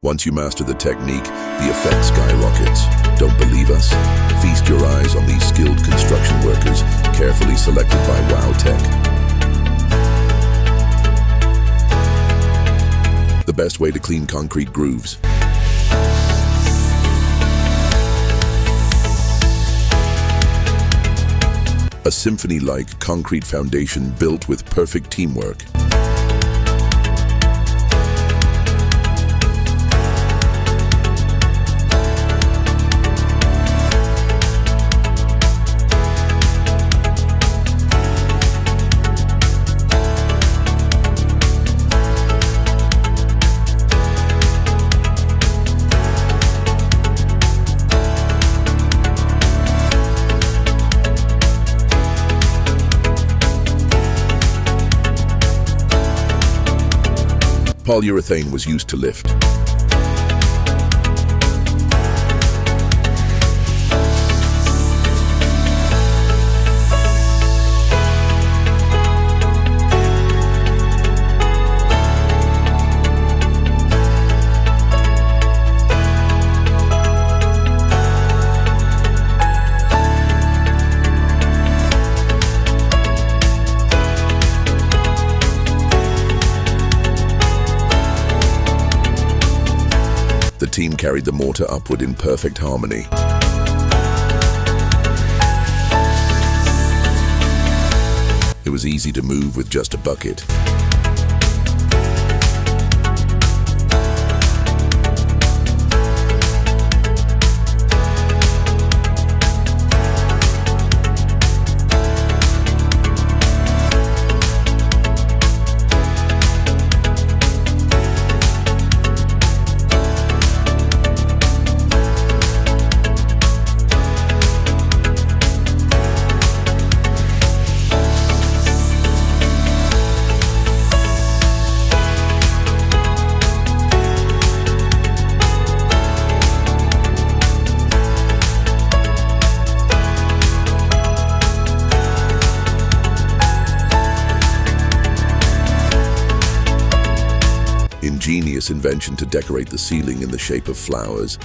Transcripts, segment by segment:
Once you master the technique, the effect skyrockets. Don't believe us? Feast your eyes on these skilled construction workers, carefully selected by Wow Tech. The best way to clean concrete grooves. A symphony-like concrete foundation built with perfect teamwork. Polyurethane was used to lift. The team carried the mortar upward in perfect harmony. It was easy to move with just a bucket. Ingenious invention to decorate the ceiling in the shape of flowers.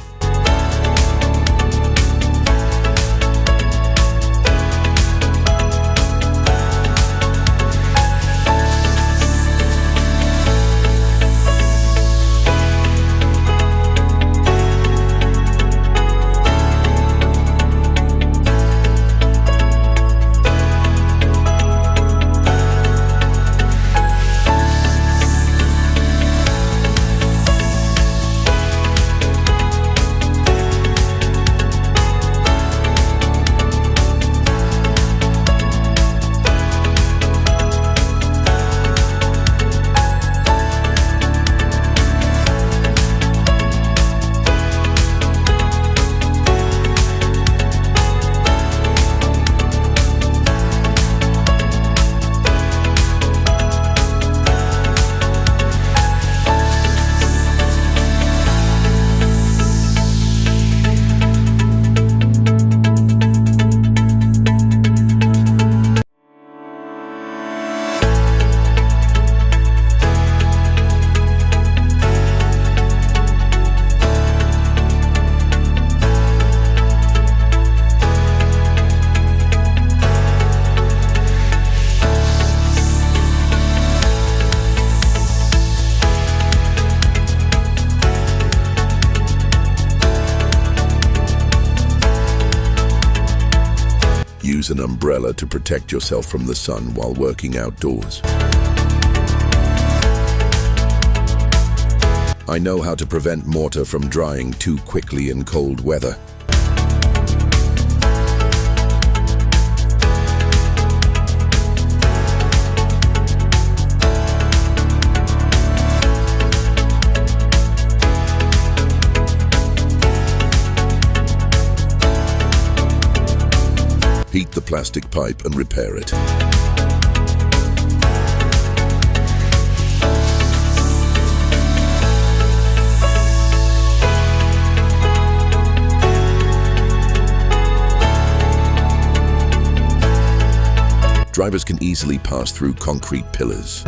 Use an umbrella to protect yourself from the sun while working outdoors. I know how to prevent mortar from drying too quickly in cold weather. Heat the plastic pipe and repair it. Drivers can easily pass through concrete pillars.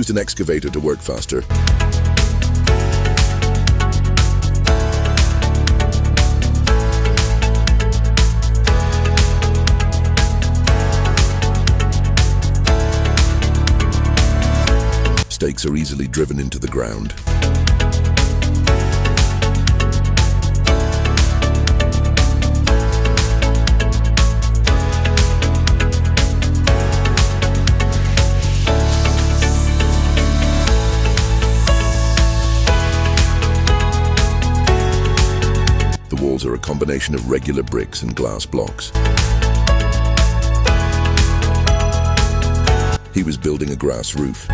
used an excavator to work faster. Stakes are easily driven into the ground. The walls are a combination of regular bricks and glass blocks. He was building a grass roof.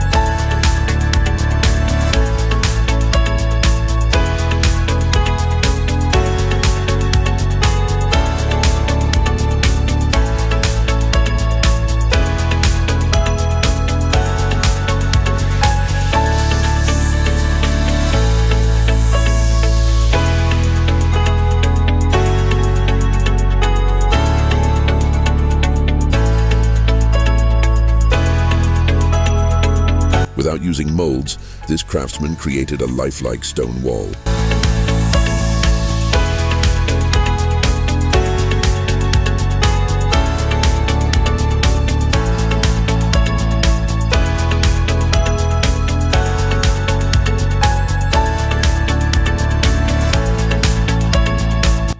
Without using molds, this craftsman created a lifelike stone wall.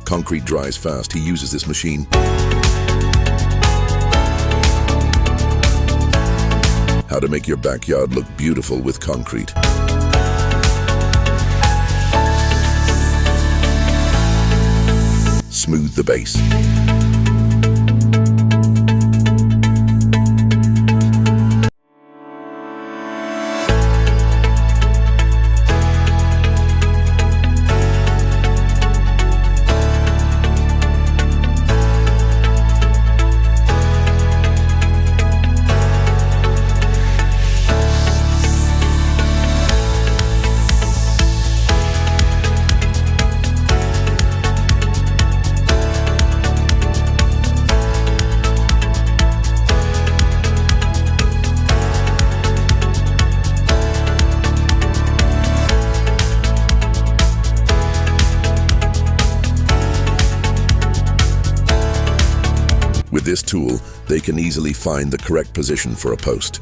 Concrete dries fast. He uses this machine. How to make your backyard look beautiful with concrete. Smooth the base. With this tool, they can easily find the correct position for a post.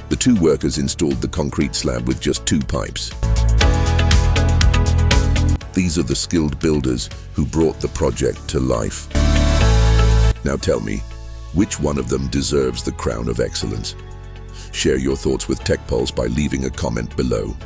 The two workers installed the concrete slab with just 2 pipes. These are the skilled builders who brought the project to life. Now tell me, which one of them deserves the crown of excellence? Share your thoughts with TechPulse by leaving a comment below.